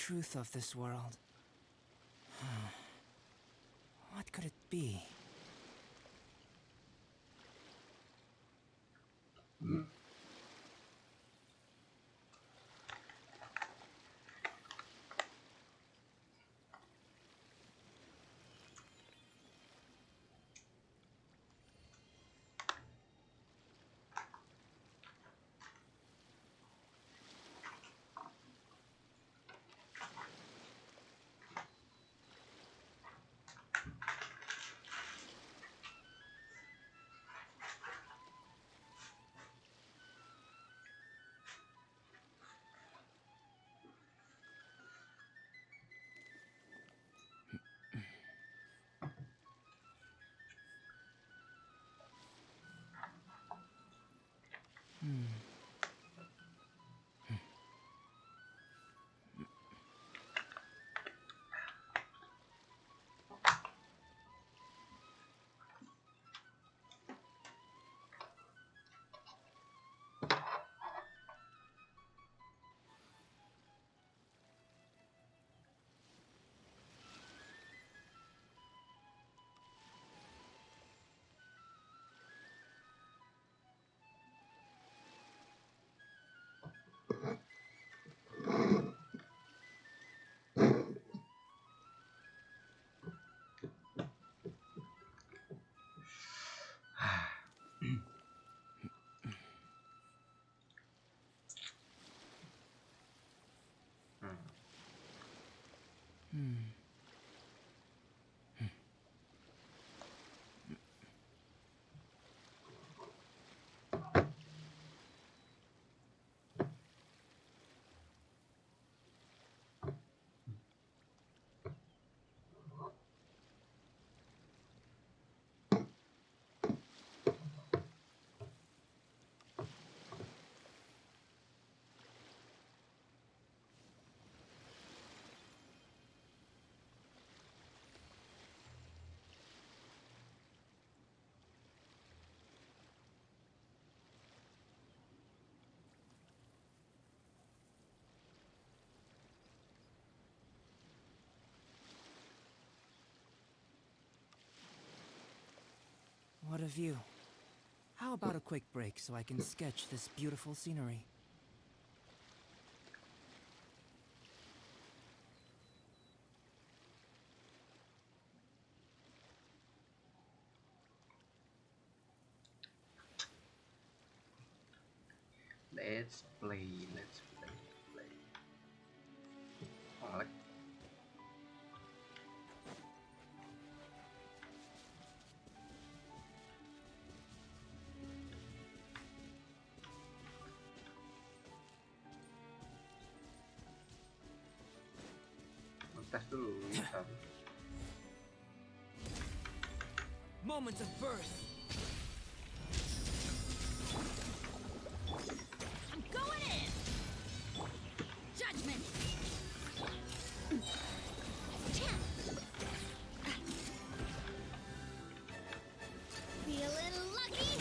truth of this world. What could it be? What a view. How about a quick break so I can sketch this beautiful scenery? Let's play. Oh, like tes dulu bentar. Moments of birth. I'm going in. Judgment. Feeling lucky?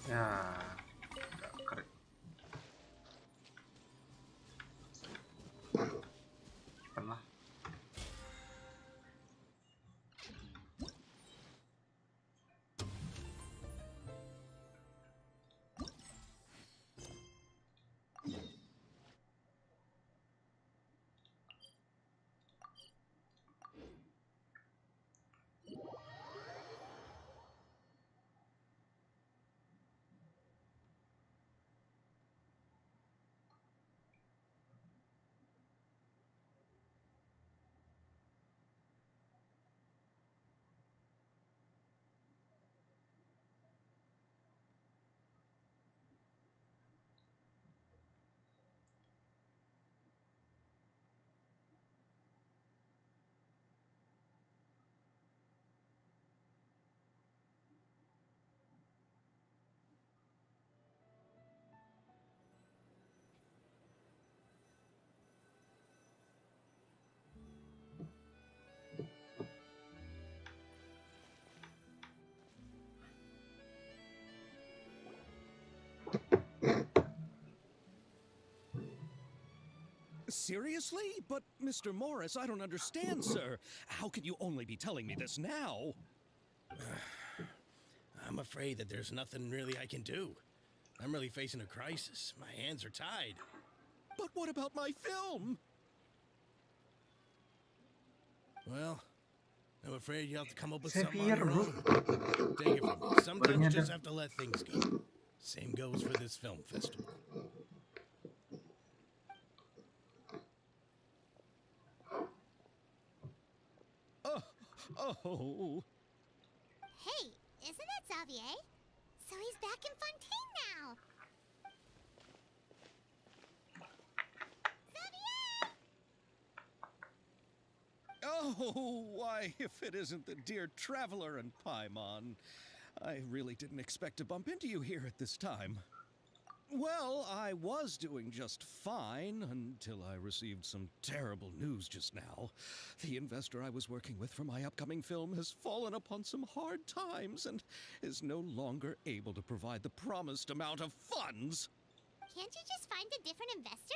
Ya, nggak keren. Simpan lah. Seriously? But, Mr. Morris, I don't understand, sir. How can you only be telling me this now? I'm afraid that there's nothing really I can do. I'm really facing a crisis. My hands are tied. But what about my film? Well, I'm afraid you'll have to come up with Saya something on fear, your bro. own. Take it from me. Sometimes you Barunya just ada. have to let things go. Same goes for this film festival. Oh. Hey, isn't that Xavier? So he's back in Fontaine now. Xavier! Oh, why, if it isn't the dear Traveler and Paimon. I really didn't expect to bump into you here at this time. Well, I was doing just fine until I received some terrible news just now. The investor I was working with for my upcoming film has fallen upon some hard times and is no longer able to provide the promised amount of funds. Can't you just find a different investor?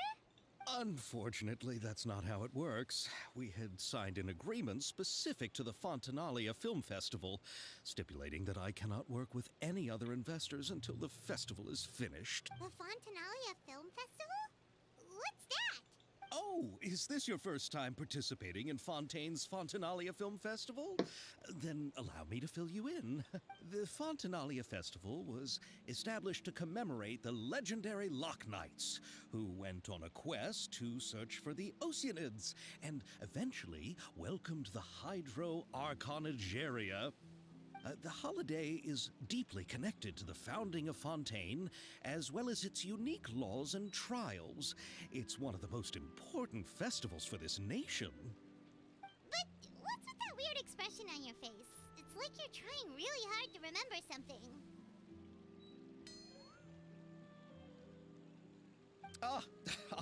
Unfortunately, that's not how it works. We had signed an agreement specific to the Fontanalia Film Festival, stipulating that I cannot work with any other investors until the festival is finished. The Fontanalia Film Festival? What's that? Oh, is this your first time participating in Fontaine's Fontanalia Film Festival? Then allow me to fill you in. The Fontanalia Festival was established to commemorate the legendary Loch Knights, who went on a quest to search for the Oceanids and eventually welcomed the Hydro Arconageria. The holiday is deeply connected to the founding of Fontaine, as well as its unique laws and trials. It's one of the most important festivals for this nation. But what's with that weird expression on your face? It's like you're trying really hard to remember something.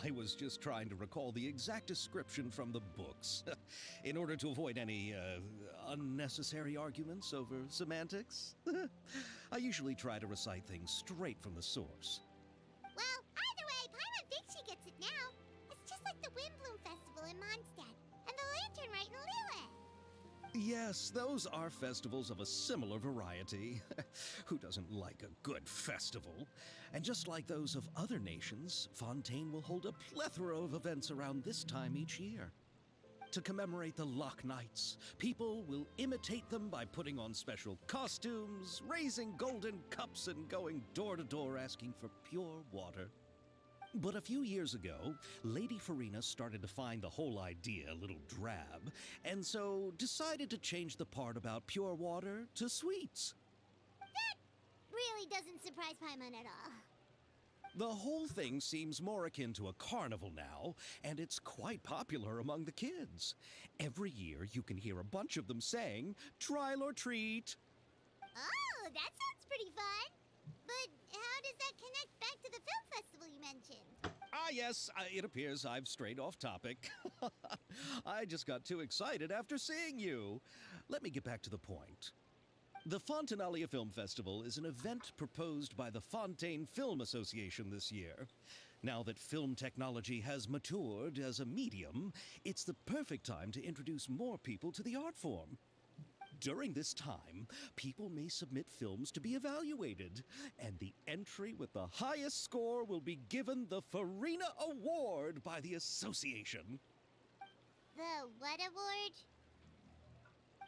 I was just trying to recall the exact description from the books, in order to avoid any unnecessary arguments over semantics. I usually try to recite things straight from the source. Well, either way, Paimon thinks she gets it now. It's just like the Windbloom Festival in Mondstadt and the Lantern Rite in Lille. Yes, those are festivals of a similar variety. Who doesn't like a good festival? And just like those of other nations, Fontaine will hold a plethora of events around this time each year. To commemorate the Loch Knights, people will imitate them by putting on special costumes, raising golden cups, and going door to door asking for pure water. But a few years ago, Lady Farina started to find the whole idea a little drab, and so decided to change the part about pure water to sweets. That really doesn't surprise Paimon at all. The whole thing seems more akin to a carnival now, and it's quite popular among the kids. Every year you can hear a bunch of them saying, "Trial or treat." Oh, that sounds pretty fun. But how does that connect back to the film festival you mentioned? Ah, yes, it appears I've strayed off topic. I just got too excited after seeing you. Let me get back to the point. The Fontanalia Film Festival is an event proposed by the Fontaine Film Association this year. Now that film technology has matured as a medium, it's the perfect time to introduce more people to the art form. During this time, people may submit films to be evaluated, and the entry with the highest score will be given the Farina Award by the association. The what award?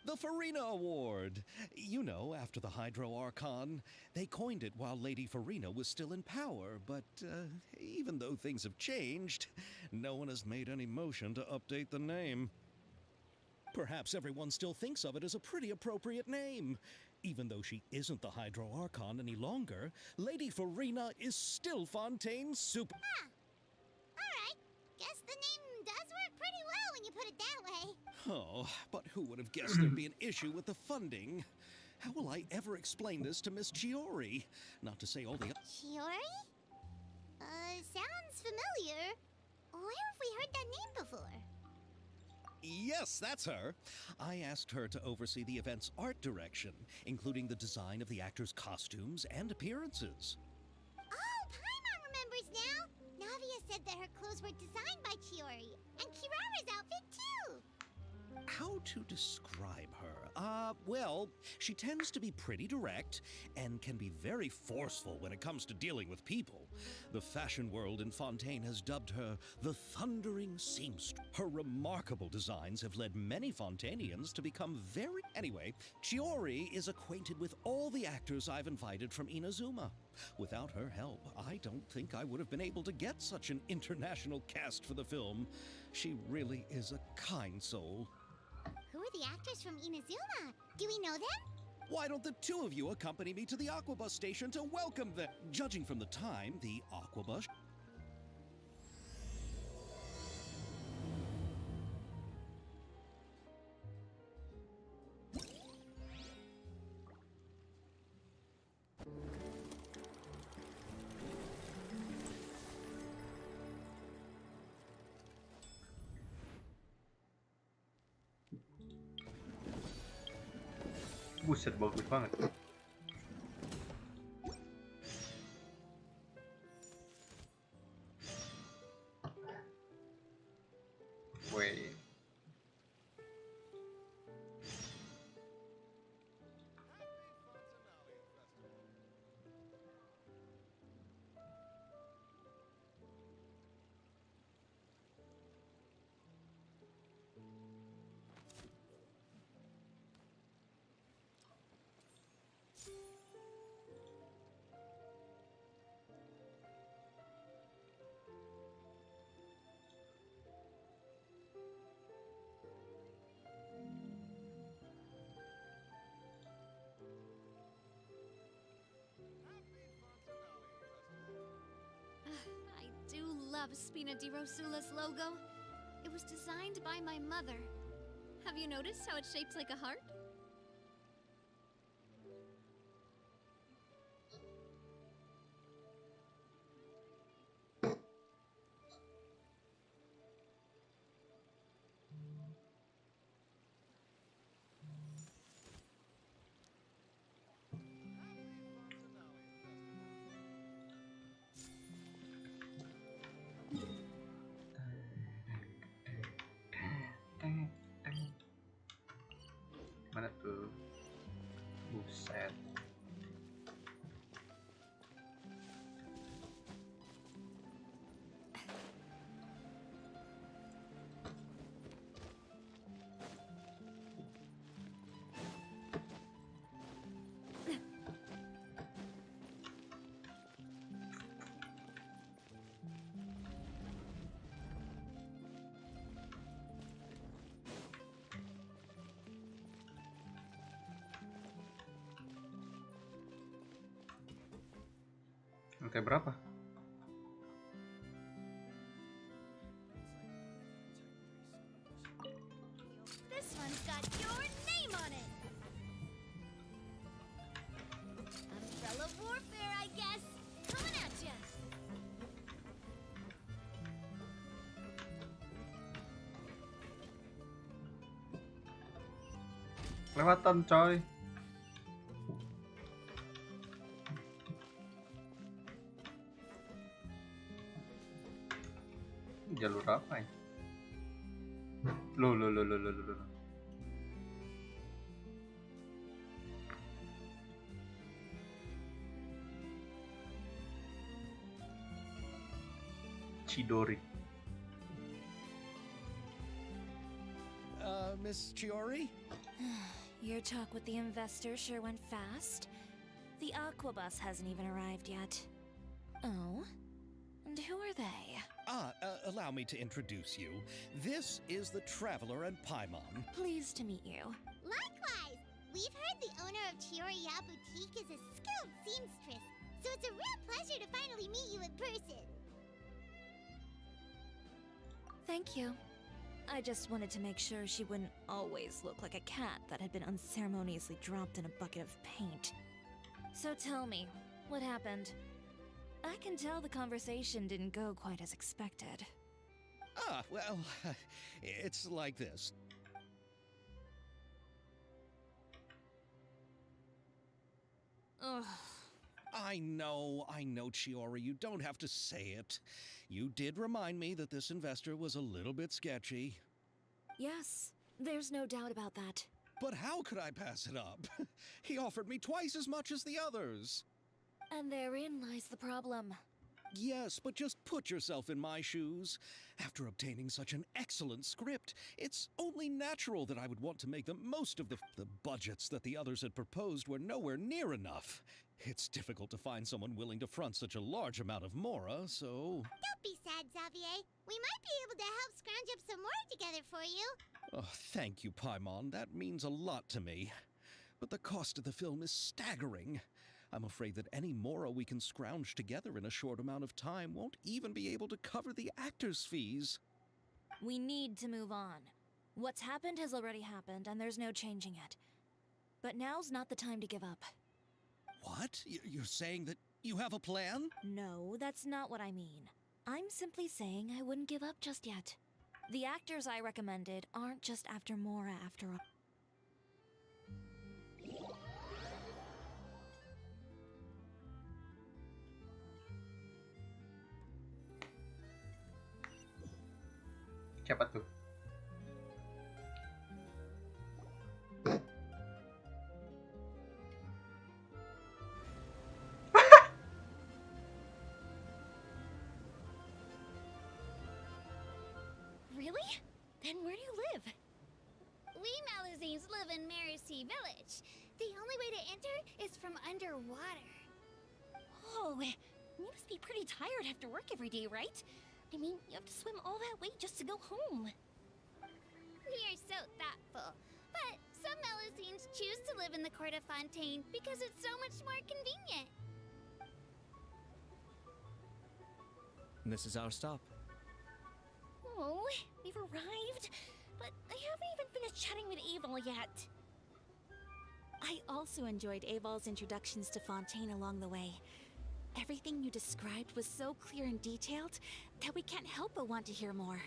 The Farina Award. You know, after the Hydro Archon. They coined it while Lady Farina was still in power, but even though things have changed, no one has made any motion to update the name. Perhaps everyone still thinks of it as a pretty appropriate name. Even though she isn't the Hydro Archon any longer, Lady Farina is still Fontaine's super... Alright, guess the name does work pretty well when you put it that way. Oh, but who would have guessed there'd be an issue with the funding? How will I ever explain this to Miss Chiori? Not to say all the... Chiori? Sounds familiar. Where have we heard that name before? Yes, that's her. I asked her to oversee the event's art direction, including the design of the actors' costumes and appearances. Oh, Paimon remembers now. Navia said said that her clothes were designed by Chiori, and Kirara's outfit too. How to describe her? Well, she tends to be pretty direct and can be very forceful when it comes to dealing with people. The fashion world in Fontaine has dubbed her the Thundering Seamstress. Her remarkable designs have led many Fontainians to become very... Anyway, Chiori is acquainted with all the actors I've invited from Inazuma. Without her help, I don't think I would have been able to get such an international cast for the film. She really is a kind soul. Who are the actors from Inazuma? Do we know them? Why don't the two of you accompany me to the Aquabus station to welcome them? Judging from the time, the Aquabus... Buset, bagus banget. Wait. I do love Spina di Rosula's logo. It was designed by my mother. Have you noticed how it's shaped like a heart? Mana tuh? Buset. Lantai berapa? This one's got your name on it. Umbrella warfare, I guess. Coming at ya. Lewatan coy. Jalur apa ya? Loh. Chidori. Miss Chiori? Your talk with the investor sure went fast. The Aquabus hasn't even arrived yet. Oh? And who are they? Allow me to introduce you. This is the Traveler and Paimon. Pleased to meet you. Likewise! We've heard the owner of Chioriya Boutique is a skilled seamstress, so it's a real pleasure to finally meet you in person. Thank you. I just wanted to make sure she wouldn't always look like a cat that had been unceremoniously dropped in a bucket of paint. So tell me, what happened? I can tell the conversation didn't go quite as expected. Well, it's like this. Ugh. I know, Chiori, you don't have to say it. You did remind me that this investor was a little bit sketchy. Yes, there's no doubt about that. But how could I pass it up? He offered me twice as much as the others. And therein lies the problem. Yes, but just put yourself in my shoes. After obtaining such an excellent script, it's only natural that I would want to make the most of the budgets that the others had proposed were nowhere near enough. It's difficult to find someone willing to front such a large amount of mora, so... Don't be sad, Xavier. We might be able to help scrounge up some more together for you. Oh, thank you, Paimon. That means a lot to me. But the cost of the film is staggering. I'm afraid that any mora we can scrounge together in a short amount of time won't even be able to cover the actors' fees. We need to move on. What's happened has already happened, and there's no changing it. But now's not the time to give up. What? You're saying that you have a plan? No, that's not what I mean. I'm simply saying I wouldn't give up just yet. The actors I recommended aren't just after mora after all. Siapa tuh? Really? Then where do you live? We Malazines live in Marcy Village. The only way to enter is from underwater. Oh, you must be pretty tired after work every day, right? I mean, you have to swim all that way just to go home. We are so thoughtful. But some Malazines choose to live in the Court of Fontaine because it's so much more convenient. This is our stop. Oh, we've arrived. But I haven't even finished chatting with Aval yet. I also enjoyed Aval's introductions to Fontaine along the way. Everything you described was so clear and detailed that we can't help but want to hear more.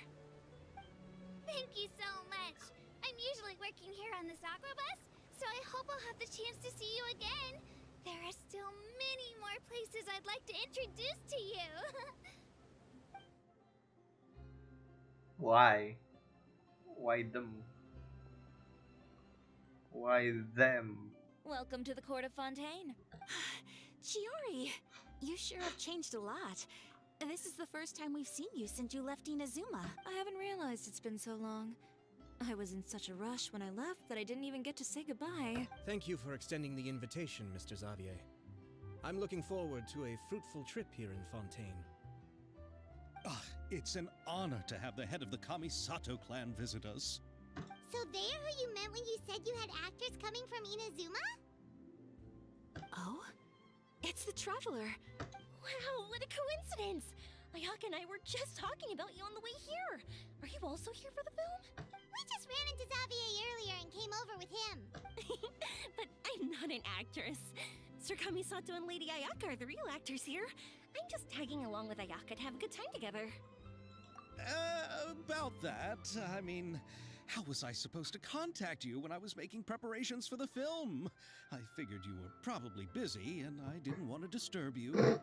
Thank you so much. I'm usually working here on this aqua bus, so I hope I'll have the chance to see you again. There are still many more places I'd like to introduce to you. Why? Why them? Why them? Welcome to the Court of Fontaine. Chiori, you sure have changed a lot. This is the first time we've seen you since you left Inazuma. I haven't realized it's been so long. I was in such a rush when I left that I didn't even get to say goodbye. Thank you for extending the invitation, Mr. Xavier. I'm looking forward to a fruitful trip here in Fontaine. It's an honor to have the head of the Kamisato clan visit us. So they're who you meant when you said you had actors coming from Inazuma? Oh? It's the Traveler. Wow, what a coincidence! Ayaka and I were just talking about you on the way here. Are you also here for the film? We just ran into Xavier earlier and came over with him. But I'm not an actress. Sir Kamisato and Lady Ayaka are the real actors here. I'm just tagging along with Ayaka to have a good time together. About that, I mean, how was I supposed to contact you when I was making preparations for the film? I figured you were probably busy, and I didn't want to disturb you.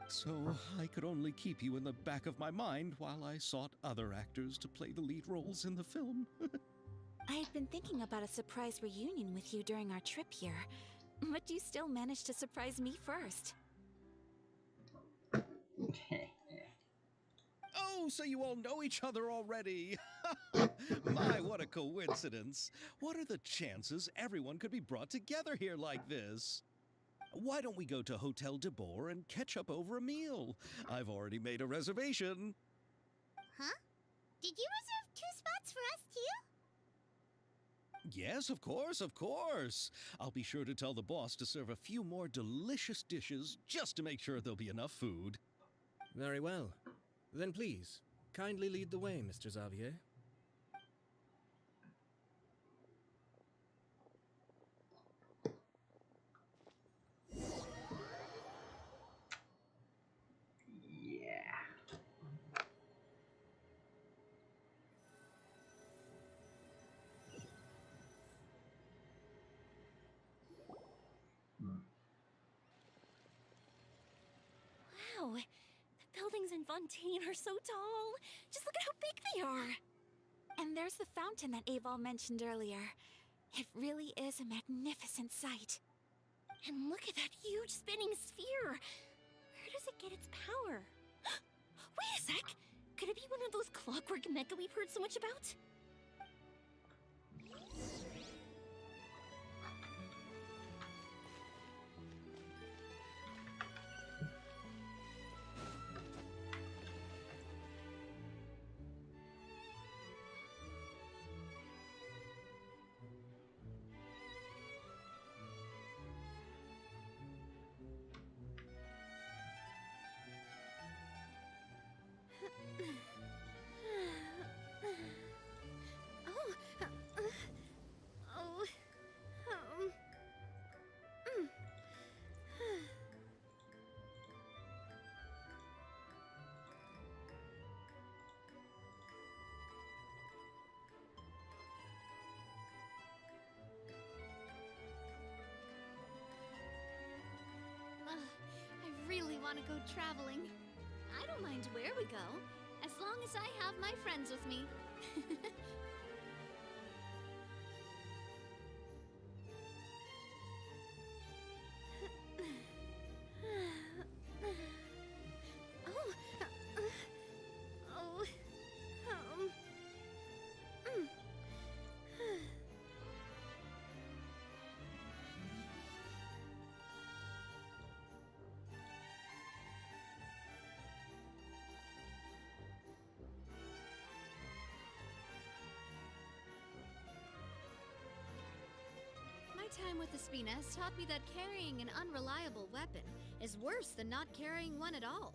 So I could only keep you in the back of my mind while I sought other actors to play the lead roles in the film. I had been thinking about a surprise reunion with you during our trip here, but you still managed to surprise me first. Oh, so you all know each other already. My, what a coincidence. What are the chances everyone could be brought together here like this? Why don't we go to Hotel de Boer and catch up over a meal? I've already made a reservation. Huh? Did you reserve 2 spots for us too? Yes, of course, of course. I'll be sure to tell the boss to serve a few more delicious dishes just to make sure there'll be enough food. Very well. Then please, kindly lead the way, Mr. Xavier. Yeah. Fontaine are so tall. Just look at how big they are. And there's the fountain that Aval mentioned earlier. It really is a magnificent sight. And look at that huge spinning sphere. Where does it get its power? Wait a sec! Could it be one of those clockwork mecha we've heard so much about? I really want to go traveling. I don't mind where we go, as long as I have my friends with me. My time with the Spina has taught me that carrying an unreliable weapon is worse than not carrying one at all.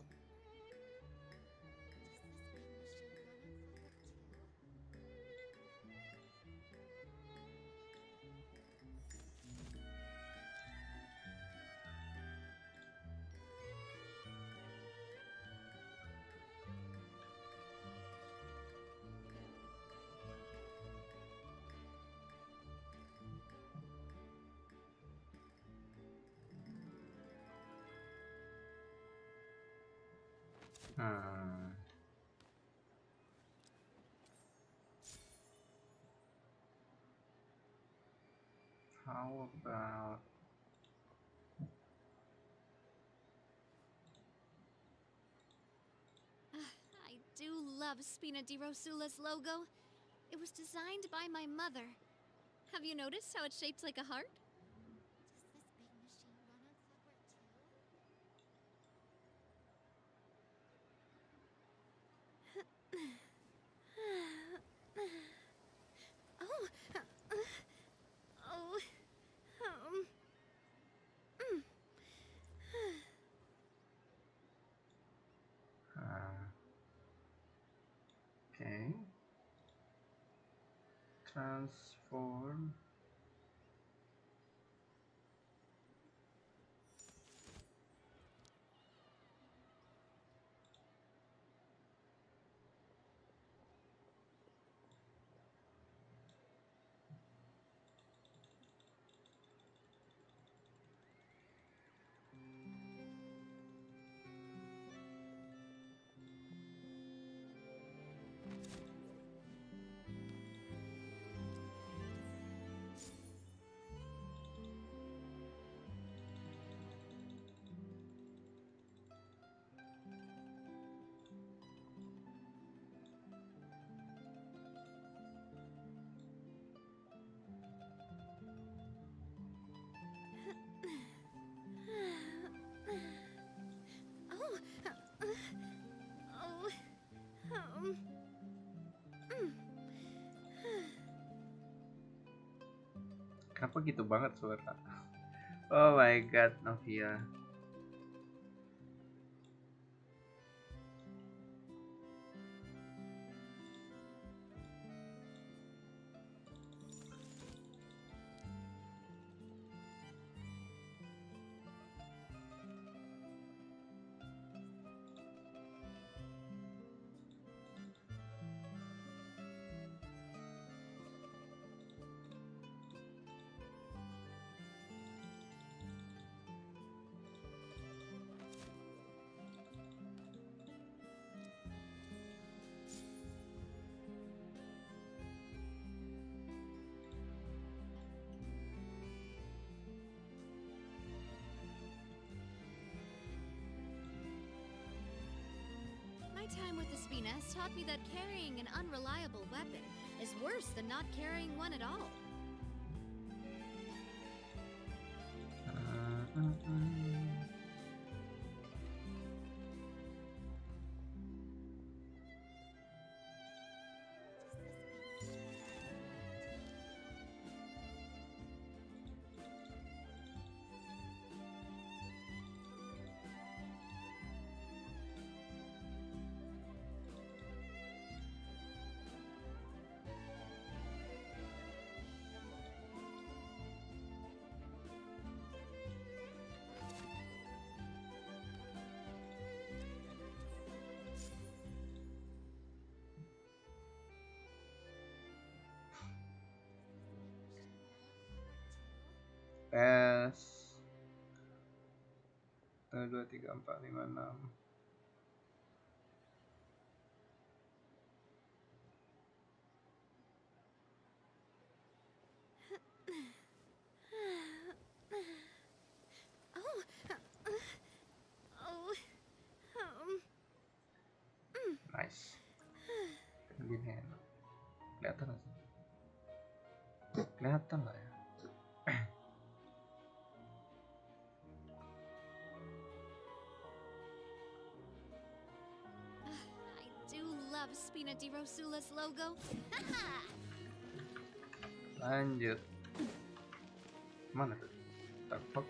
How about I do love Spina di Rosula's logo. It was designed by my mother. Have you noticed how it's shaped like a heart? okay. Transform. Kenapa gitu banget suara? Oh my god, Navia. My time with the Spina has taught me that carrying an unreliable weapon is worse than not carrying one at all. Tes 1, 2, 3, 4, 5, 6. Nice. Gini enak. Kelihatan nggak sih? Kelihatan lah ya. I do love Spina di Rosula's logo. Lanjut. Mana tuh? Takut.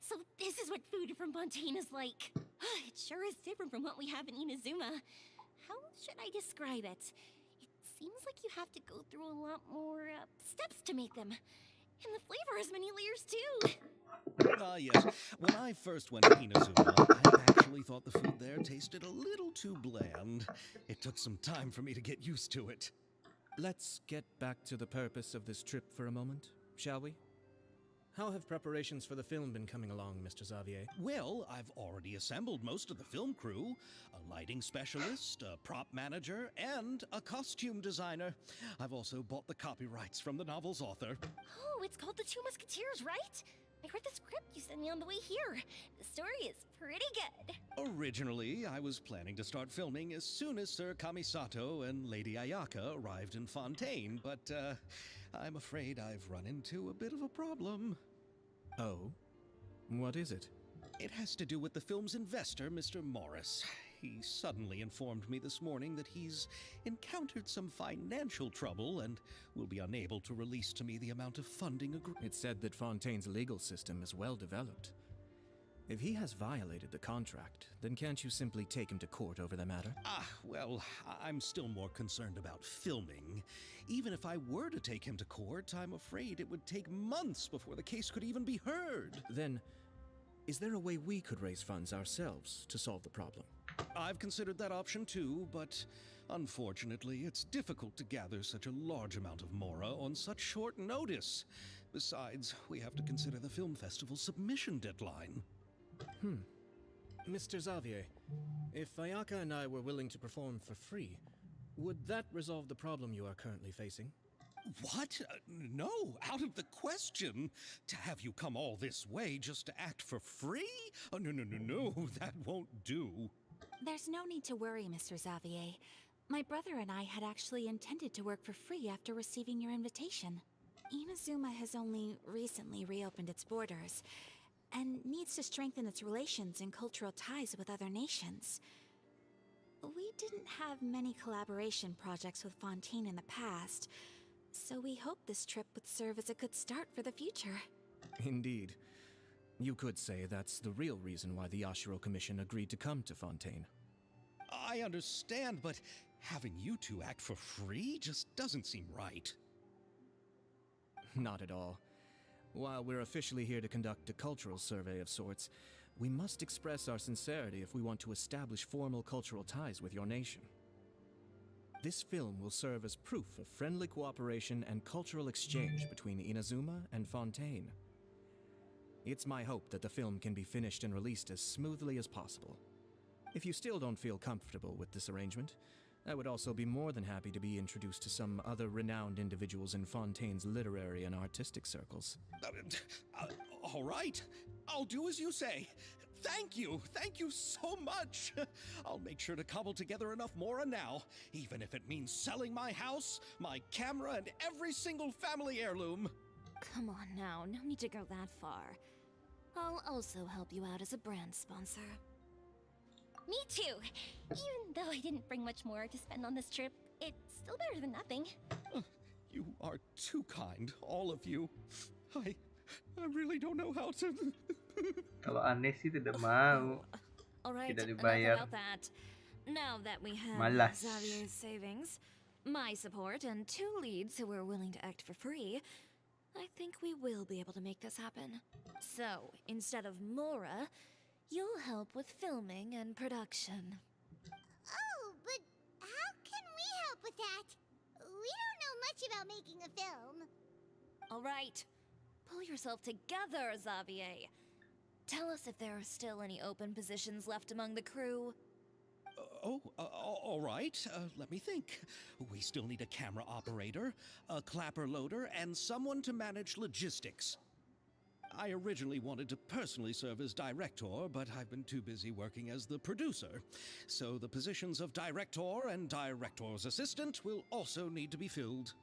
So this is what food from Fontaine is like. It sure is different from what we have in Inazuma. How should I describe it? It seems like you have to go through a lot more steps to make them. And the flavor has many layers too. Yes. When I first went to Inazuma, I actually thought the food there tasted a little too bland. It took some time for me to get used to it. Let's get back to the purpose of this trip for a moment, shall we? How have preparations for the film been coming along, Mr. Xavier? Well, I've already assembled most of the film crew. A lighting specialist, a prop manager, and a costume designer. I've also bought the copyrights from the novel's author. Oh, it's called The Two Musketeers, right? I read the script you sent me on the way here. The story is pretty good. Originally, I was planning to start filming as soon as Sir Kamisato and Lady Ayaka arrived in Fontaine, but I'm afraid I've run into a bit of a problem. Oh? What is it? It has to do with the film's investor, Mr. Morris. He suddenly informed me this morning that he's encountered some financial trouble and will be unable to release to me the amount of funding agreed. It's said that Fontaine's legal system is well developed. If he has violated the contract, then can't you simply take him to court over the matter? Well, I'm still more concerned about filming. Even if I were to take him to court, I'm afraid it would take months before the case could even be heard. Then, is there a way we could raise funds ourselves to solve the problem? I've considered that option too, but unfortunately, it's difficult to gather such a large amount of mora on such short notice. Besides, we have to consider the film festival's submission deadline. Mr. Xavier, if Ayaka and I were willing to perform for free, would that resolve the problem you are currently facing? What? No, out of the question. To have you come all this way just to act for free? Oh, no, that won't do. There's no need to worry, Mr. Xavier. My brother and I had actually intended to work for free after receiving your invitation. Inazuma has only recently reopened its borders, and needs to strengthen its relations and cultural ties with other nations. We didn't have many collaboration projects with Fontaine in the past, so we hoped this trip would serve as a good start for the future. Indeed. You could say that's the real reason why the Yashiro Commission agreed to come to Fontaine. I understand, but having you two act for free just doesn't seem right. Not at all. While we're officially here to conduct a cultural survey of sorts, we must express our sincerity if we want to establish formal cultural ties with your nation. This film will serve as proof of friendly cooperation and cultural exchange between Inazuma and Fontaine. It's my hope that the film can be finished and released as smoothly as possible. If you still don't feel comfortable with this arrangement, I would also be more than happy to be introduced to some other renowned individuals in Fontaine's literary and artistic circles. All right, I'll do as you say. Thank you so much. I'll make sure to cobble together enough mora now, even if it means selling my house, my camera, and every single family heirloom. Come on now, no need to go that far. I'll also help you out as a brand sponsor. Me too! Even though I didn't bring much more to spend on this trip, it's still better than nothing. You are too kind, all of you. I really don't know how to... Kalau aneh sih tidak mau. Alright, Tidak enough dibayar. about that. Now that we have Malas. Xavier's savings, my support, and 2 leads who are willing to act for free, I think we will be able to make this happen. So, instead of Mora, you'll help with filming and production. Oh, but how can we help with that? We don't know much about making a film. Alright, pull yourself together, Xavier. Tell us if there are still any open positions left among the crew. All right. Let me think. We still need a camera operator, a clapper loader, and someone to manage logistics. I originally wanted to personally serve as director, but I've been too busy working as the producer. So the positions of director and director's assistant will also need to be filled.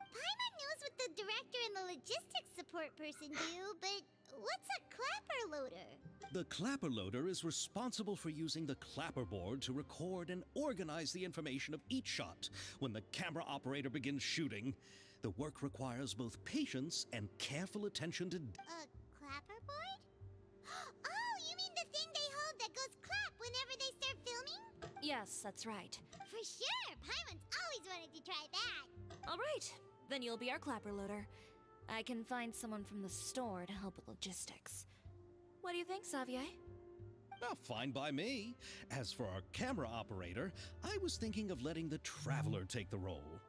Paimon knows what the director and the logistics support person do, but what's a clapper loader? The clapper loader is responsible for using the clapper board to record and organize the information of each shot when the camera operator begins shooting. The work requires both patience and careful attention to... A clapper board? Oh, you mean the thing they hold that goes clap whenever they start filming? Yes, that's right. For sure! Paimon's always wanted to try that! Alright, then you'll be our clapper loader. I can find someone from the store to help with logistics. What do you think, Xavier? Fine by me. As for our camera operator, I was thinking of letting the Traveler take the role.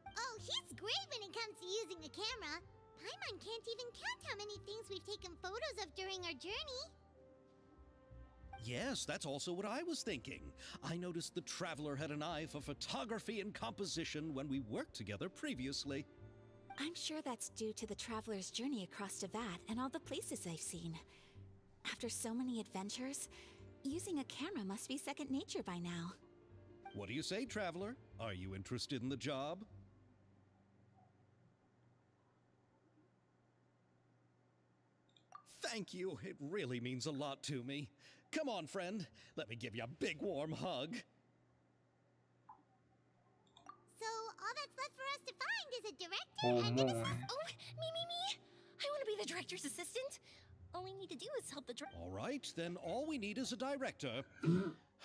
Oh, he's great when it comes to using a camera. Paimon can't even count how many things we've taken photos of during our journey. Yes, that's also what I was thinking. I noticed the Traveler had an eye for photography and composition when we worked together previously. I'm sure that's due to the Traveler's journey across Teyvat and all the places they've seen. After so many adventures, using a camera must be second nature by now. What do you say, Traveler? Are you interested in the job? Thank you. It really means a lot to me. Come on, friend. Let me give you a big warm hug. So, all that's left for us to find is a director and an assistant. Oh, me! I want to be the director's assistant. All we need to do is help the All right, then all we need is a director.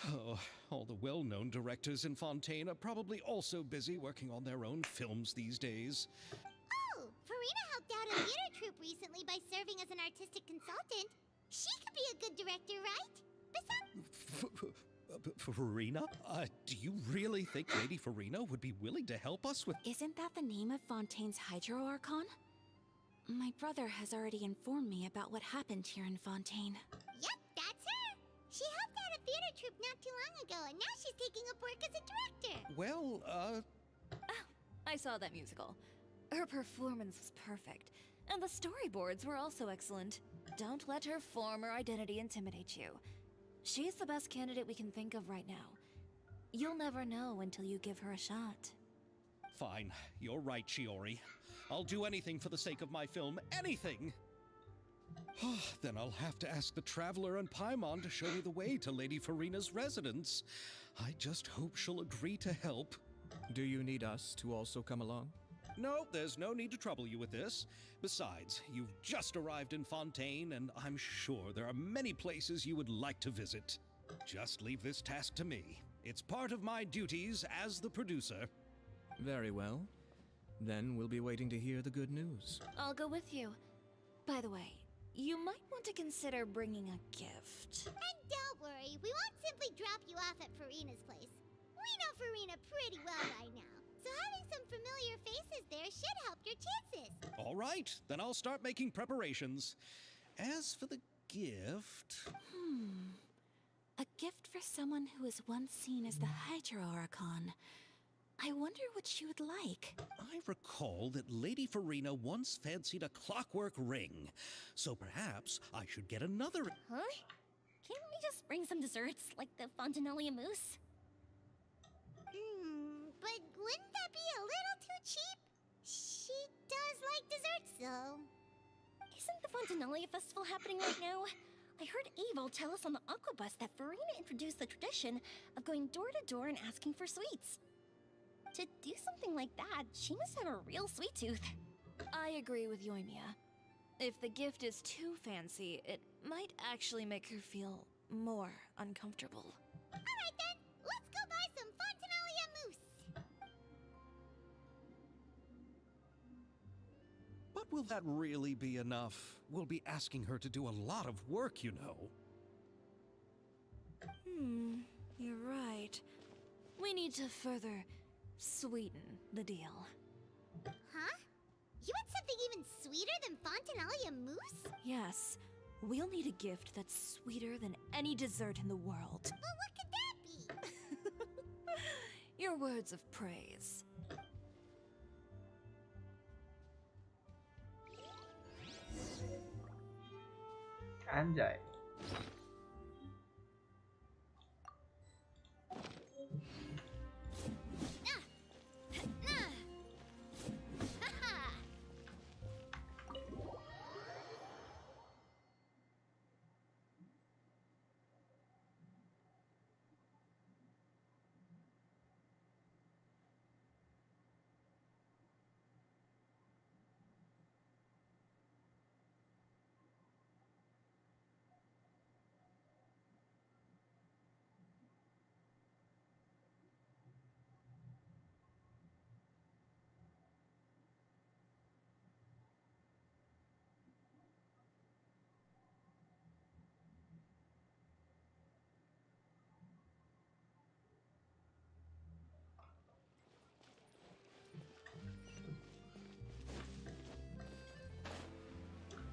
Oh, all the well-known directors in Fontaine are probably also busy working on their own films these days. Oh, Farina helped out a theater troupe recently by serving as an artistic consultant. She could be a good director, right? Farina? Do you really think Lady Farina would be willing to help us with... Isn't that the name of Fontaine's Hydro Archon? My brother has already informed me about what happened here in Fontaine. Yep, that's her. She helped out a theater troupe not too long ago, and now she's taking up work as a director. Well, I saw that musical. Her performance was perfect, and the storyboards were also excellent. Don't let her former identity intimidate you. She's the best candidate we can think of right now. You'll never know until you give her a shot. Fine. You're right, Shiori. I'll do anything for the sake of my film. Anything! Then I'll have to ask the Traveler and Paimon to show me the way to Lady Farina's residence. I just hope she'll agree to help. Do you need us to also come along? No, there's no need to trouble you with this. Besides, you've just arrived in Fontaine, and I'm sure there are many places you would like to visit. Just leave this task to me. It's part of my duties as the producer. Very well. Then we'll be waiting to hear the good news. I'll go with you. By the way, you might want to consider bringing a gift. And don't worry, we won't simply drop you off at Farina's place. We know Farina pretty well by now, so having some familiar faces there should help your chances. All right, then I'll start making preparations. As for the gift... A gift for someone who was once seen as the Hydra Oricon. I wonder what she would like. I recall that Lady Farina once fancied a clockwork ring, so perhaps I should get another... Huh? Can't we just bring some desserts, like the Fontanellia mousse? But wouldn't that be a little too cheap? She does like desserts, though. Isn't the Fontanellia festival happening right now? I heard Evil tell us on the Aquabus that Farina introduced the tradition of going door to door and asking for sweets. To do something like that, she must have a real sweet tooth. I agree with Yoimiya. If the gift is too fancy, it might actually make her feel more uncomfortable. Alright then, let's go buy some Fontanellia mousse. But will that really be enough? We'll be asking her to do a lot of work, you know. You're right. We need to further sweeten the deal. Huh? You want something even sweeter than Fontanellia mousse? Yes, we'll need a gift that's sweeter than any dessert in the world. But what could that be? Your words of praise. Anjay.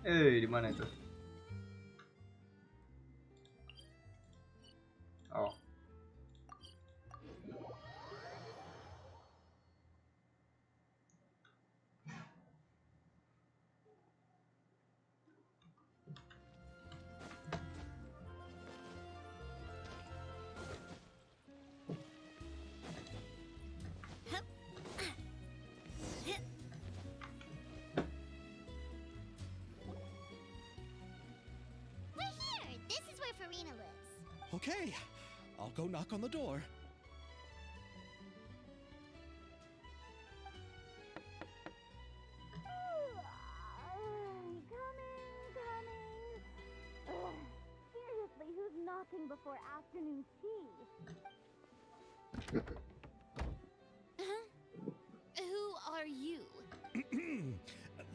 Di mana itu? Oh. Farina lives. Okay, I'll go knock on the door. Seriously, who's knocking before afternoon tea? Who are you?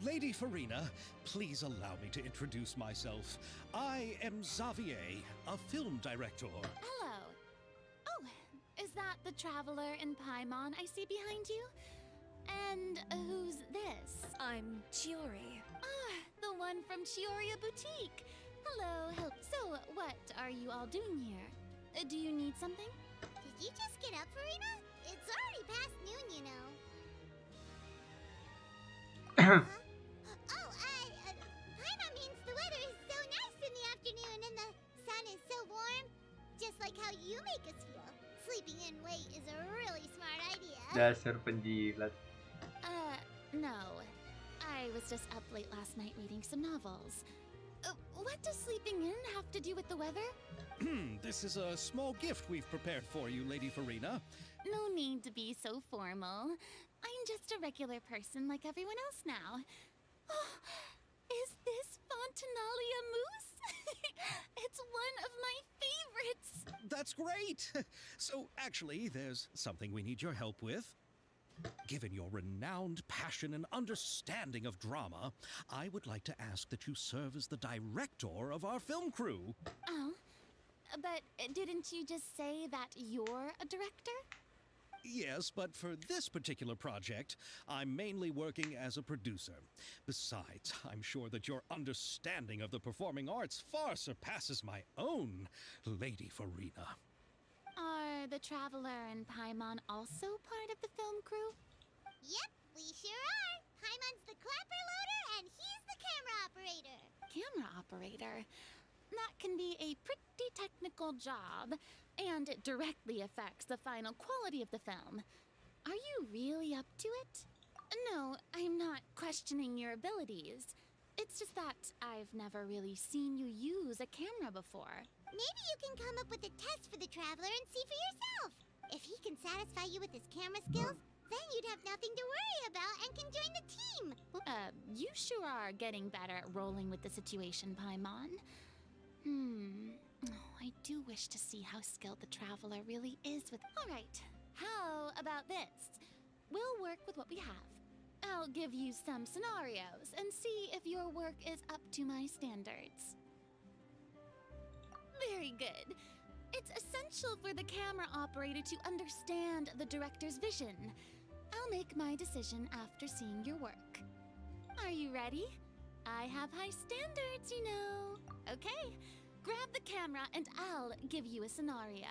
Lady Farina, please allow me to introduce myself. I am Xavier, a film director. Hello. Oh, is that the Traveler and Paimon I see behind you? And who's this? I'm Chiori. Ah, the one from Chioria Boutique. Hello. So, what are you all doing here? Do you need something? Did you just get up, Farina? It's already past noon, you know. Paimon means the weather is so nice in the afternoon and the sun is so warm. Just like how you make us feel. Sleeping in late is a really smart idea. Dasar penjilat. No. I was just up late last night reading some novels. what does sleeping in have to do with the weather? This is a small gift we've prepared for you, Lady Farina. No need to be so formal. I'm just a regular person like everyone else now. Oh, is this Fontinalia mousse? It's one of my favorites. That's great! So, actually, there's something we need your help with. Given your renowned passion and understanding of drama, I would like to ask that you serve as the director of our film crew. Oh, but didn't you just say that you're a director? Yes, but for this particular project, I'm mainly working as a producer. Besides, I'm sure that your understanding of the performing arts far surpasses my own, Lady Farina. Are the Traveler and Paimon also part of the film crew? Yep, we sure are. Paimon's the clapper loader and he's the camera operator. Camera operator? That can be a pretty technical job, and it directly affects the final quality of the film. Are you really up to it? No, I'm not questioning your abilities. It's just that I've never really seen you use a camera before. Maybe you can come up with a test for the Traveler and see for yourself. If he can satisfy you with his camera skills, then you'd have nothing to worry about and can join the team. You sure are getting better at rolling with the situation, Paimon. Oh, I do wish to see how skilled the Traveler really is with... Alright, how about this? We'll work with what we have. I'll give you some scenarios and see if your work is up to my standards. Very good. It's essential for the camera operator to understand the director's vision. I'll make my decision after seeing your work. Are you ready? I have high standards, you know. Okay, grab the camera and I'll give you a scenario.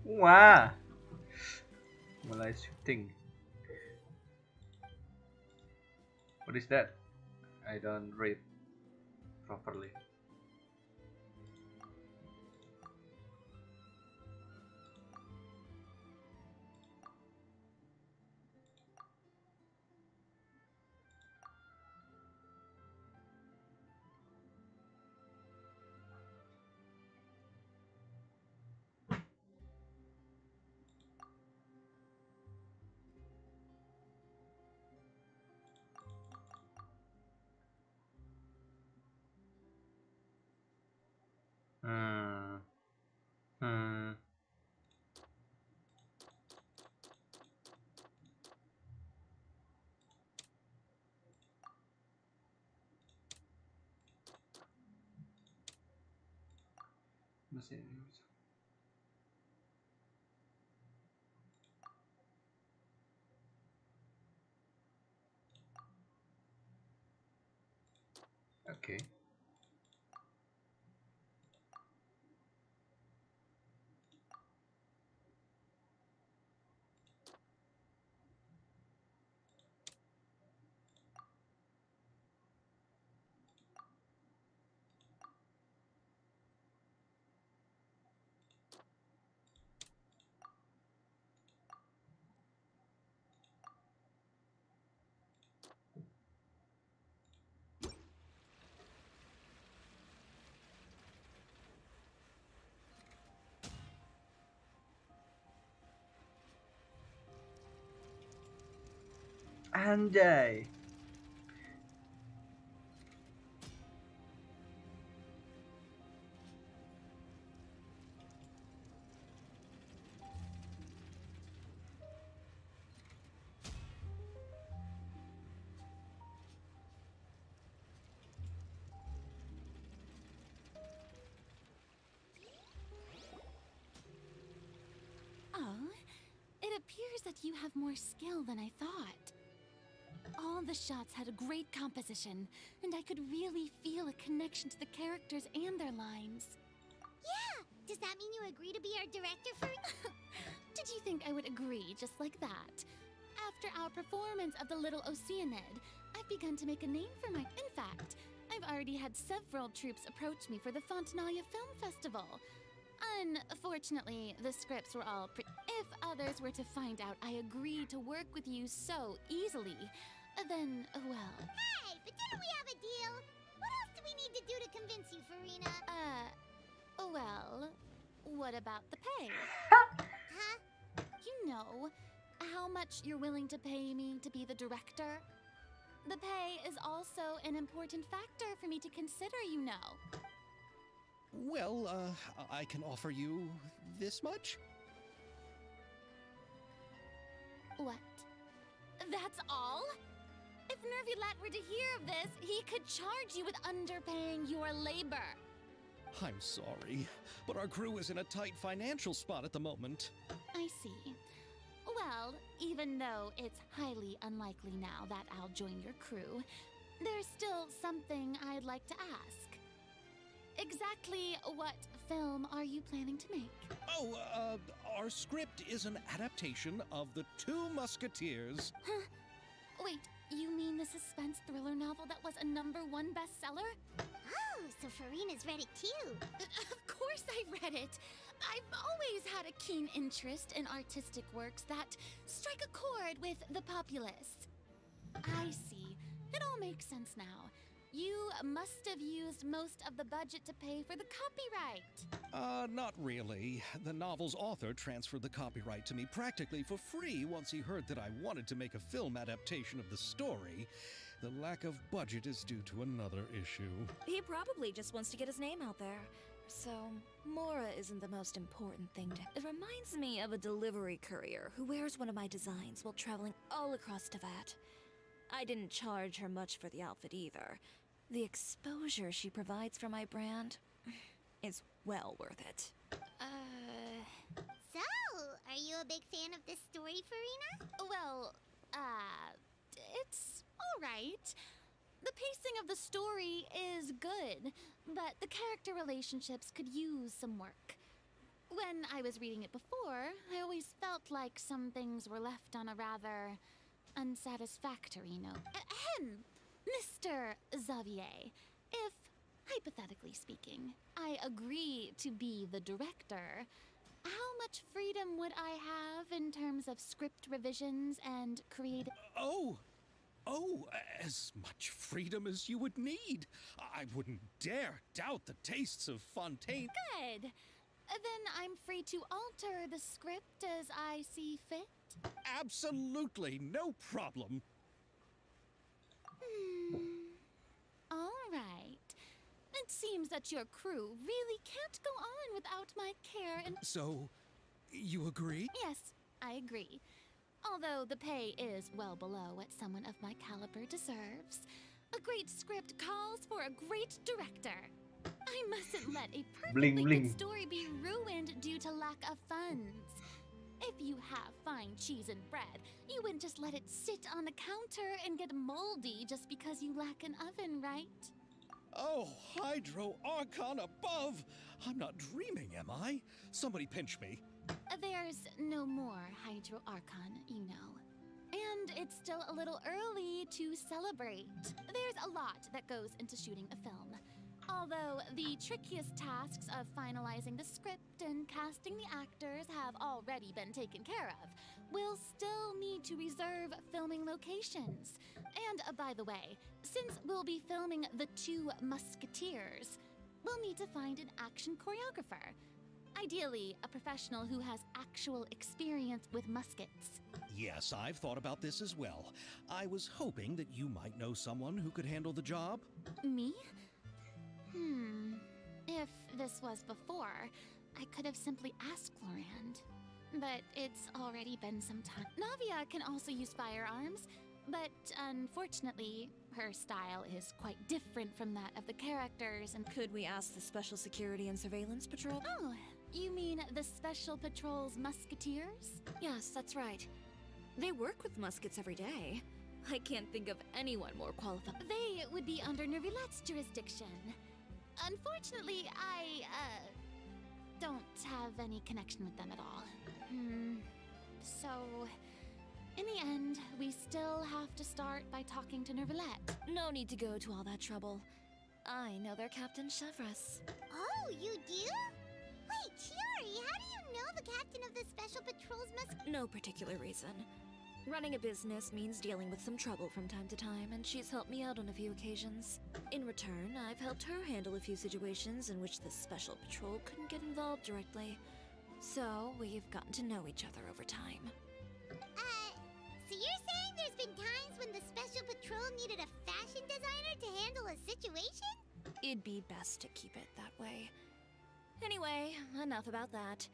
Wah! Mulai shooting. What is that? I don't read properly. Masih. Okay. Anjay. Oh, it appears that you have more skill than I thought. All the shots had a great composition, and I could really feel a connection to the characters and their lines. Yeah! Does that mean you agree to be our director for... Did you think I would agree just like that? After our performance of The Little Oceanid, I've begun to make a name for my... In fact, I've already had several troops approach me for the Fontinalia Film Festival. Unfortunately, the scripts were all if others were to find out I agreed to work with you so easily, then, well... Hey, but didn't we have a deal? What else do we need to do to convince you, Farina? Well, what about the pay? Huh? You know, how much you're willing to pay me to be the director? The pay is also an important factor for me to consider, you know. Well, I can offer you this much? What? That's all? If Nervilat were to hear of this, he could charge you with underpaying your labor. I'm sorry, but our crew is in a tight financial spot at the moment. I see. Well, even though it's highly unlikely now that I'll join your crew, there's still something I'd like to ask. Exactly what film are you planning to make? Oh, our script is an adaptation of The Two Musketeers. Huh? Wait, you mean the suspense thriller novel that was a #1 bestseller? Oh, so Farina's read it too. Of course I read it. I've always had a keen interest in artistic works that strike a chord with the populace. I see. It all makes sense now. You must have used most of the budget to pay for the copyright. Not really. The novel's author transferred the copyright to me practically for free once he heard that I wanted to make a film adaptation of the story. The lack of budget is due to another issue. He probably just wants to get his name out there. So, Mora isn't the most important thing to... It reminds me of a delivery courier who wears one of my designs while traveling all across Teyvat. I didn't charge her much for the outfit either. The exposure she provides for my brand is well worth it. So, are you a big fan of this story, Farina? Well, it's alright. The pacing of the story is good, but the character relationships could use some work. When I was reading it before, I always felt like some things were left on a rather unsatisfactory note. Ahem, Mr. Xavier, if, hypothetically speaking, I agree to be the director, how much freedom would I have in terms of script revisions and creative... Oh, as much freedom as you would need. I wouldn't dare doubt the tastes of Fontaine. Good. Then I'm free to alter the script as I see fit. Absolutely, no problem. All right. It seems that your crew really can't go on without my care and... So, you agree? Yes, I agree. Although the pay is well below what someone of my caliber deserves. A great script calls for a great director. I mustn't let a perfectly good story be ruined due to lack of funds. If you have fine cheese and bread, you wouldn't just let it sit on the counter and get moldy just because you lack an oven, right? Oh, Hydro Archon above! I'm not dreaming, am I? Somebody pinch me. There's no more Hydro Archon, you know. And it's still a little early to celebrate. There's a lot that goes into shooting a film. Although the trickiest tasks of finalizing the script and casting the actors have already been taken care of, we'll still need to reserve filming locations. And by the way, since we'll be filming The Two Musketeers, we'll need to find an action choreographer. Ideally, a professional who has actual experience with muskets. Yes, I've thought about this as well. I was hoping that you might know someone who could handle the job. Me? If this was before, I could have simply asked Florand. But it's already been some time. Navia can also use firearms, but unfortunately, her style is quite different from that of the characters and... Could we ask the Special Security and Surveillance Patrol? Oh, you mean the Special Patrol's Musketeers? Yes, that's right. They work with muskets every day. I can't think of anyone more qualified. They would be under Nervilat's jurisdiction. Unfortunately, I, don't have any connection with them at all. So, in the end, we still have to start by talking to Nervilat. No need to go to all that trouble. I know their Captain Chevres. Oh, you do? Wait, Chiori, how do you know the captain of the Special Patrols must... No particular reason. Running a business means dealing with some trouble from time to time, and she's helped me out on a few occasions. In return, I've helped her handle a few situations in which the Special Patrol couldn't get involved directly. So, we've gotten to know each other over time. So you're saying there's been times when the Special Patrol needed a fashion designer to handle a situation? It'd be best to keep it that way. Anyway, enough about that.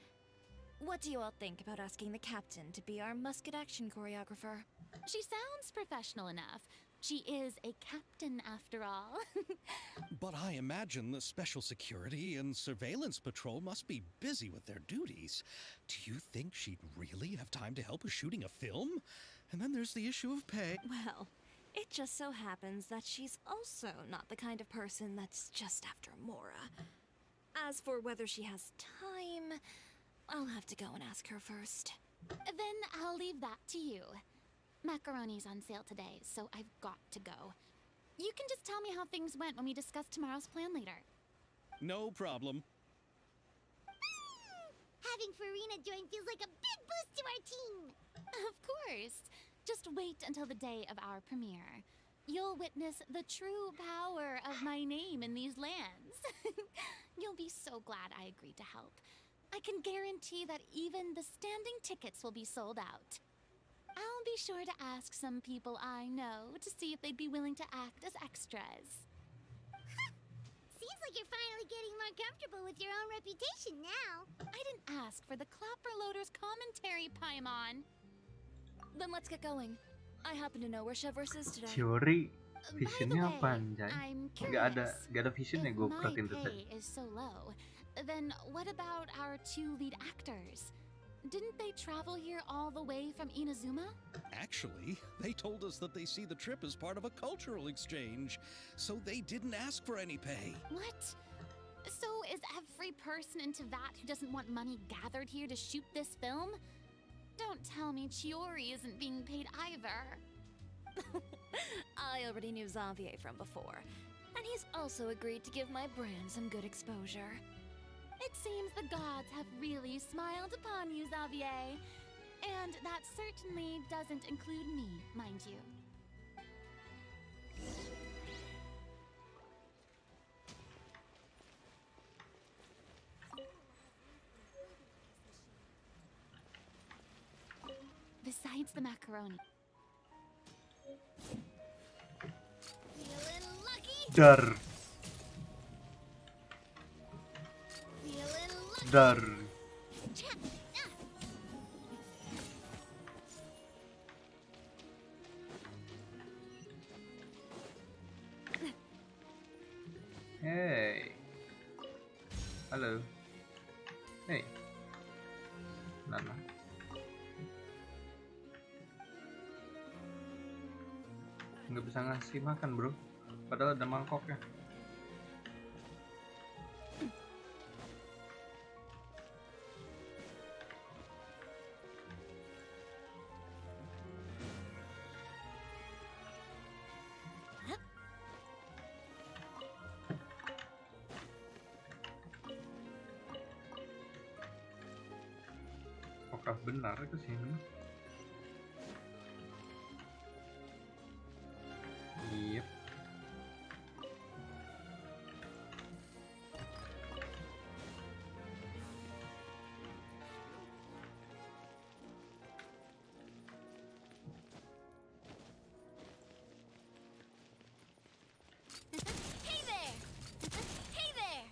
What do you all think about asking the captain to be our musket action choreographer? She sounds professional enough. She is a captain after all. But I imagine the Special Security and Surveillance Patrol must be busy with their duties. Do you think she'd really have time to help with shooting a film? And then there's the issue of pay. Well, it just so happens that she's also not the kind of person that's just after Mora. As for whether she has time, I'll have to go and ask her first. Then I'll leave that to you. Macaroni's on sale today, so I've got to go. You can just tell me how things went when we discuss tomorrow's plan later. No problem. Having Farina join feels like a big boost to our team! Of course. Just wait until the day of our premiere. You'll witness the true power of my name in these lands. You'll be so glad I agreed to help. I can guarantee that even the standing tickets will be sold out. I'll be sure to ask some people I know to see if they'd be willing to act as extras. Seems like you're finally getting more comfortable with your own reputation now. I didn't ask for the Clapper Loader's commentary, Paimon. Then let's get going. I happen to know where Hoyoverse is today. Chiori By the visionnya way, apa anjay? I'm Gak ada curious. visionnya If gue my perhatiin tuh tadi. pay is so low, then what about our two lead actors? Didn't they travel here all the way from Inazuma? Actually, they told us that they see the trip as part of a cultural exchange, so they didn't ask for any pay. What? So is every person in Teyvat who doesn't want money gathered here to shoot this film? Don't tell me Chiori isn't being paid either. I already knew Xavier from before, and he's also agreed to give my brand some good exposure. It seems the gods have really smiled upon you, Xavier. And that certainly doesn't include me, mind you. Besides the macaroni. Feeling lucky? Dar, Feeling lucky? dar. Hey. Halo. Hey. Nana. Nggak bisa ngasih makan, bro. Padahal ada mangkoknya. Apakah benar itu sini? Yep. Hey there! Hey there!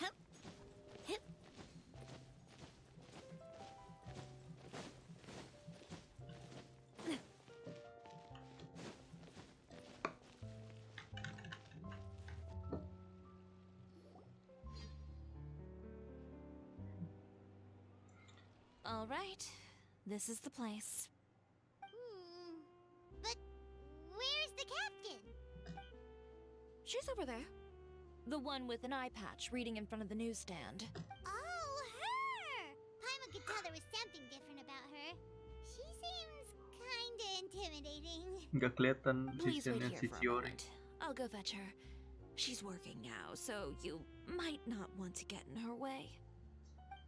Hup. Hip. All right, this is the place. But where's the captain? She's over there. The one with an eye patch reading in front of the newsstand. Oh, her! Paimon could tell there was something different about her. She seems kinda intimidating. Nggak kelihatan Please wait visionnya here si for a Chiori. moment. I'll go fetch her. She's working now, so you might not want to get in her way.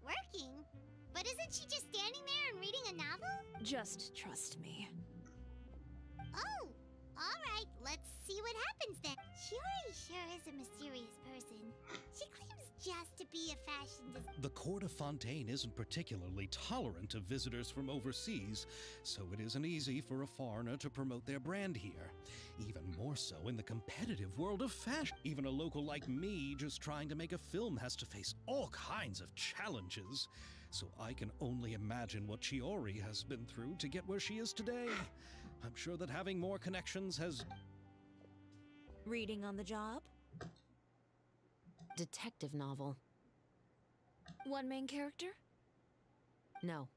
Working? But isn't she just standing there and reading a novel? Just trust me. Oh, alright, let's see what happens then. Shiori sure is a mysterious person. She claims just to be a fashion designer. The court of Fontaine isn't particularly tolerant of visitors from overseas, so it isn't easy for a foreigner to promote their brand here. Even more so in the competitive world of fashion. Even a local like me just trying to make a film has to face all kinds of challenges. So I can only imagine what Shiori has been through to get where she is today. I'm sure that having more connections has... Reading on the job? Detective novel. One main character? No.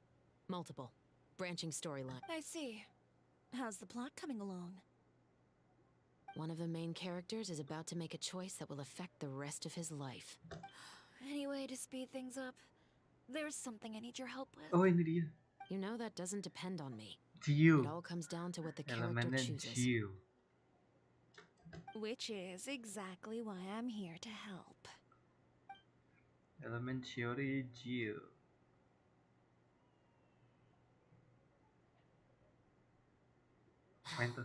Multiple. Branching storyline. I see. How's the plot coming along? One of the main characters is about to make a choice that will affect the rest of his life. Any way to speed things up? There's something I need your help with. Oh, ini dia. You know that doesn't depend on me. Jiu. It all comes down to what the character Elemennya chooses. Jiu. Which is exactly why I'm here to help. Elemen Shiori Jiu. Main tuh.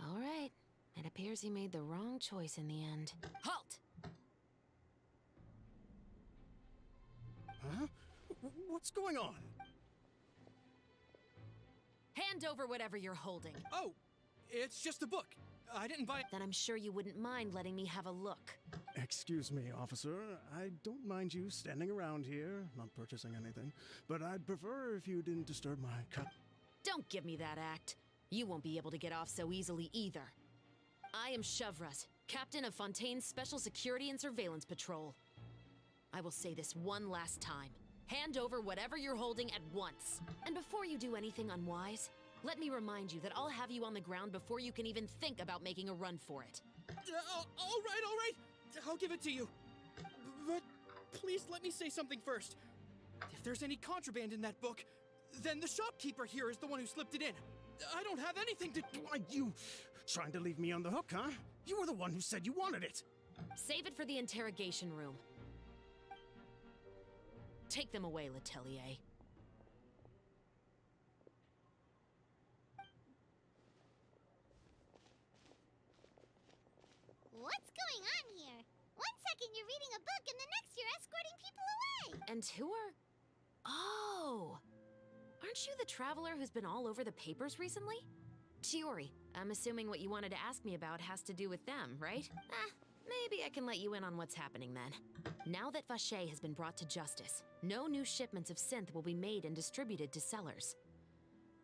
All right. It appears he made the wrong choice in the end. Halt! Huh? What's going on? Hand over whatever you're holding. Oh, it's just a book. I didn't buy it. Then I'm sure you wouldn't mind letting me have a look. Excuse me, officer. I don't mind you standing around here, not purchasing anything, but I'd prefer if you didn't disturb my cut. Don't give me that act. You won't be able to get off so easily either. I am Chevras, captain of Fontaine's Special Security and Surveillance Patrol. I will say this one last time. Hand over whatever you're holding at once. And before you do anything unwise, let me remind you that I'll have you on the ground before you can even think about making a run for it. All right. I'll give it to you. But please let me say something first. If there's any contraband in that book, then the shopkeeper here is the one who slipped it in. I don't have anything to... Why, you trying to leave me on the hook, huh? You were the one who said you wanted it. Save it for the interrogation room. Take them away, Letelier. What's going on here? One second you're reading a book and the next you're escorting people away. And who are... Oh! Aren't you the traveler who's been all over the papers recently? Shiori, I'm assuming what you wanted to ask me about has to do with them, right? Maybe I can let you in on what's happening then. Now that Vache has been brought to justice, no new shipments of synth will be made and distributed to sellers.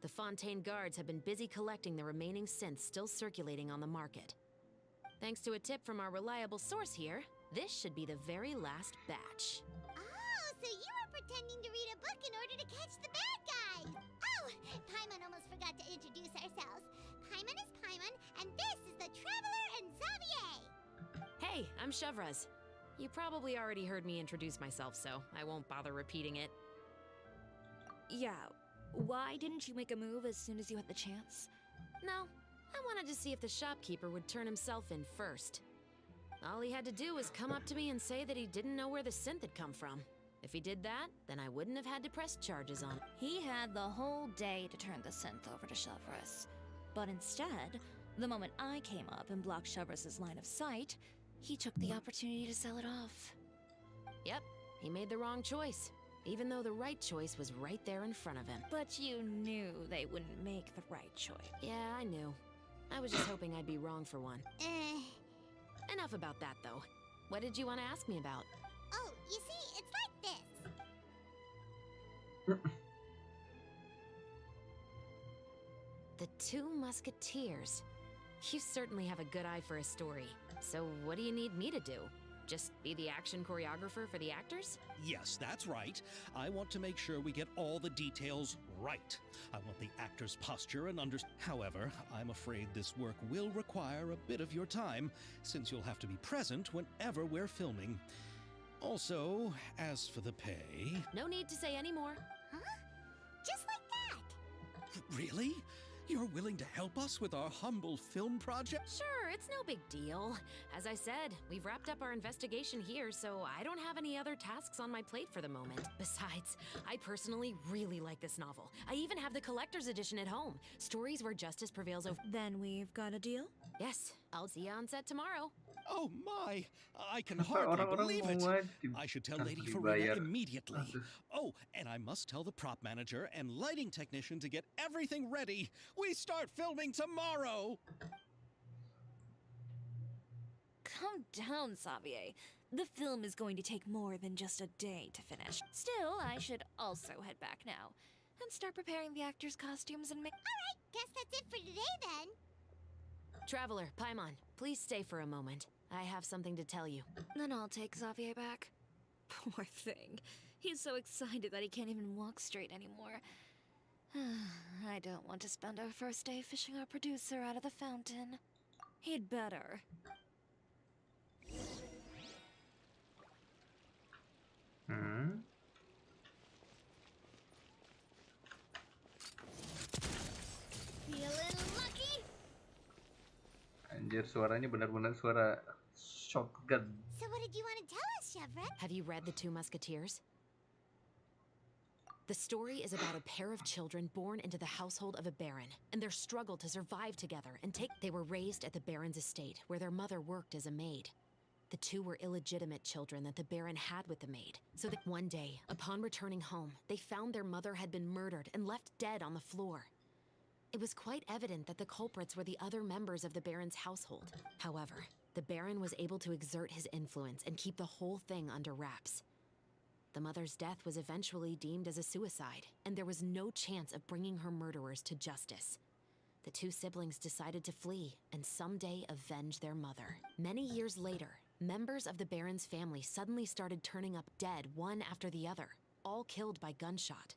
The Fontaine guards have been busy collecting the remaining synths still circulating on the market. Thanks to a tip from our reliable source here, this should be the very last batch. Oh, so you were pretending to read a book in order to catch the bad guys. Oh, Paimon almost forgot to introduce ourselves. Paimon is Paimon, and this is the Traveler and Xavier. Hey, I'm Chevras. You probably already heard me introduce myself, so I won't bother repeating it. Yeah, why didn't you make a move as soon as you had the chance? No, I wanted to see if the shopkeeper would turn himself in first. All he had to do was come up to me and say that he didn't know where the synth had come from. If he did that, then I wouldn't have had to press charges on him. He had the whole day to turn the synth over to Chevras. But instead, the moment I came up and blocked Chevras' line of sight, he took the opportunity to sell it off. Yep, he made the wrong choice, even though the right choice was right there in front of him. But you knew they wouldn't make the right choice. Yeah, I knew. I was just hoping I'd be wrong for one. Enough about that, though. What did you want to ask me about? Oh, you see, it's like this. The Two Musketeers. You certainly have a good eye for a story. So what do you need me to do? Just be the action choreographer for the actors? Yes, that's right. I want to make sure we get all the details right. I want the actor's posture and However, I'm afraid this work will require a bit of your time, since you'll have to be present whenever we're filming. Also, as for the pay... No need to say any more. Huh? Just like that? Really? You're willing to help us with our humble film project? Sure, it's no big deal. As I said, we've wrapped up our investigation here, so I don't have any other tasks on my plate for the moment. Besides, I personally really like this novel. I even have the collector's edition at home. Stories where justice prevails over... Then we've got a deal? Yes, I'll see you on set tomorrow. Oh my! I can Kenapa hardly orang-orang believe it. mau aja I should tell tanpa Lady Farina dibayar? immediately. Aduh. Oh, and I must tell the prop manager and lighting technician to get everything ready. We start filming tomorrow! Calm down, Xavier. The film is going to take more than just a day to finish. Still, I should also head back now and start preparing the actors' costumes and make. Alright, guess that's it for today then. Traveler, Paimon, please stay for a moment. I have something to tell you. Then I'll take Xavier back. Poor thing. He's so excited that he can't even walk straight anymore. I don't want to spend our first day fishing our producer out of the fountain. He'd better. Feeling lucky? Anjir, suaranya benar-benar suara shotgun. So what did you want to tell us, Chevron? Have you read The Two Musketeers? The story is about a pair of children born into the household of a baron and their struggle to survive together and take. They were raised at the baron's estate, where their mother worked as a maid. The two were illegitimate children that the baron had with the maid. So that one day, upon returning home, they found their mother had been murdered and left dead on the floor. It was quite evident that the culprits were the other members of the baron's household. However, the baron was able to exert his influence and keep the whole thing under wraps. The mother's death was eventually deemed as a suicide, and there was no chance of bringing her murderers to justice. The two siblings decided to flee and someday avenge their mother. Many years later, members of the baron's family suddenly started turning up dead one after the other, all killed by gunshot.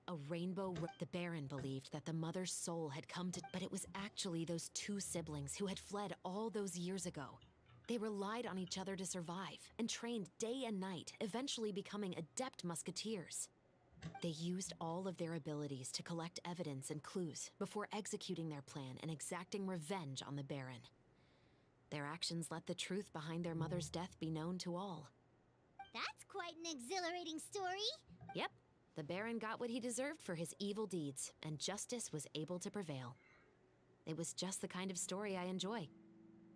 A rainbow. The baron believed that the mother's soul had come to, but it was actually those two siblings who had fled all those years ago. They relied on each other to survive and trained day and night, eventually becoming adept musketeers. They used all of their abilities to collect evidence and clues before executing their plan and exacting revenge on the baron. Their actions let the truth behind their mother's death be known to all. That's quite an exhilarating story. Yep, the baron got what he deserved for his evil deeds, and justice was able to prevail. It was just the kind of story I enjoy.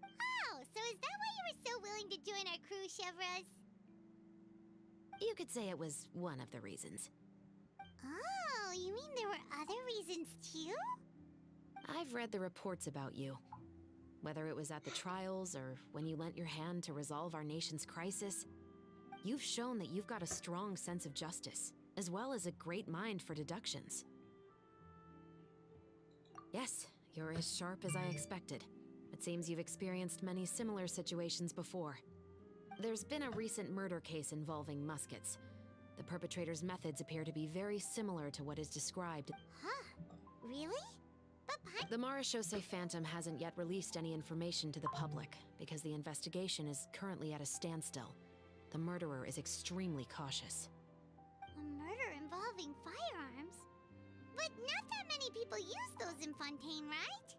Oh, so is that why you were so willing to join our crew, Chevroz? You could say it was one of the reasons. Oh, you mean there were other reasons too? I've read the reports about you. Whether it was at the trials or when you lent your hand to resolve our nation's crisis, you've shown that you've got a strong sense of justice, as well as a great mind for deductions. Yes, you're as sharp as I expected. It seems you've experienced many similar situations before. There's been a recent murder case involving muskets. The perpetrator's methods appear to be very similar to what is described. Huh? Really? But The Marechaussee Phantom hasn't yet released any information to the public because the investigation is currently at a standstill. The murderer is extremely cautious. a murder involving firearms? But not that many people use those in Fontaine, right?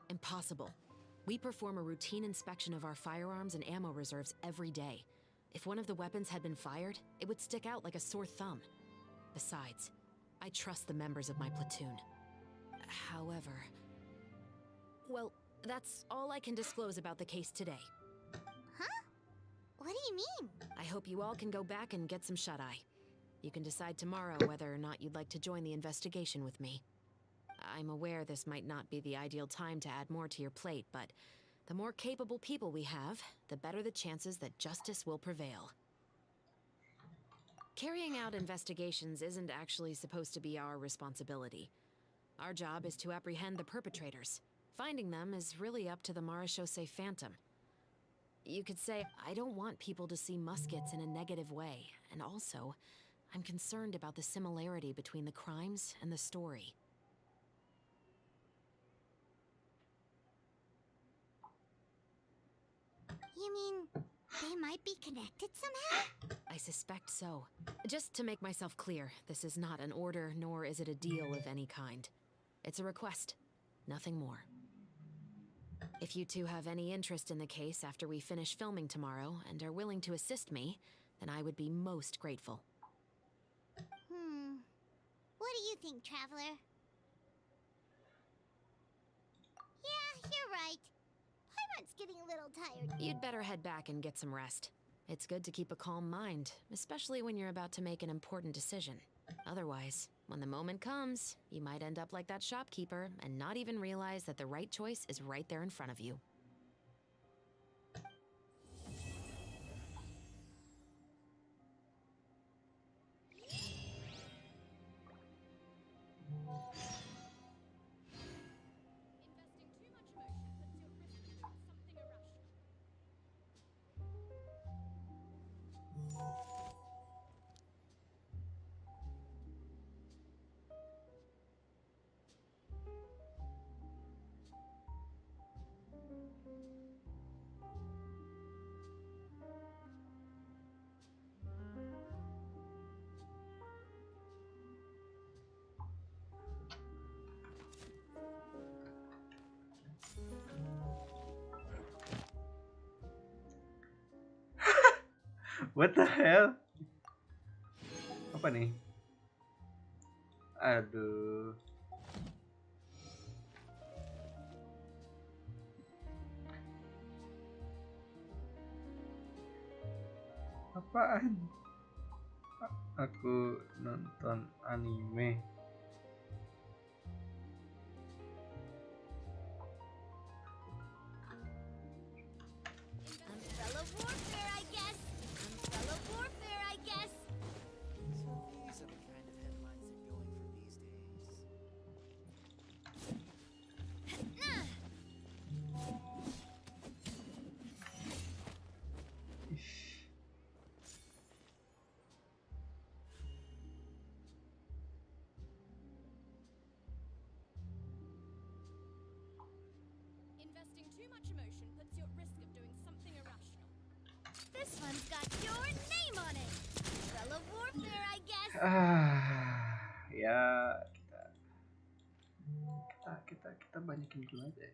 Impossible. We perform a routine inspection of our firearms and ammo reserves every day. If one of the weapons had been fired, it would stick out like a sore thumb. Besides, I trust the members of my platoon. However... Well, that's all I can disclose about the case today. Huh? What do you mean? I hope you all can go back and get some shut-eye. You can decide tomorrow whether or not you'd like to join the investigation with me. I'm aware this might not be the ideal time to add more to your plate, but the more capable people we have, the better the chances that justice will prevail. Carrying out investigations isn't actually supposed to be our responsibility. Our job is to apprehend the perpetrators. Finding them is really up to the Marechaussee Phantom. You could say, I don't want people to see muskets in a negative way, and also, I'm concerned about the similarity between the crimes and the story. You mean they might be connected somehow? I suspect so. Just to make myself clear, this is not an order, nor is it a deal of any kind. It's a request, nothing more. If you two have any interest in the case after we finish filming tomorrow and are willing to assist me, then I would be most grateful. What do you think, Traveler? Yeah, you're right. Paimon's getting a little tired. You'd better head back and get some rest. It's good to keep a calm mind, especially when you're about to make an important decision. Otherwise, when the moment comes, you might end up like that shopkeeper and not even realize that the right choice is right there in front of you. What the hell? Apa nih? Aduh. Apaan? Aku nonton anime. Umbrella warfare, I guess. Umbrella warfare, I guess. So these are the kind of headlines they're going for these days. Investing too much emotion puts you at risk of doing something irrational. This one's got your name on it. Umbrella warfare, I guess. Ya kita banyakin dulu aja.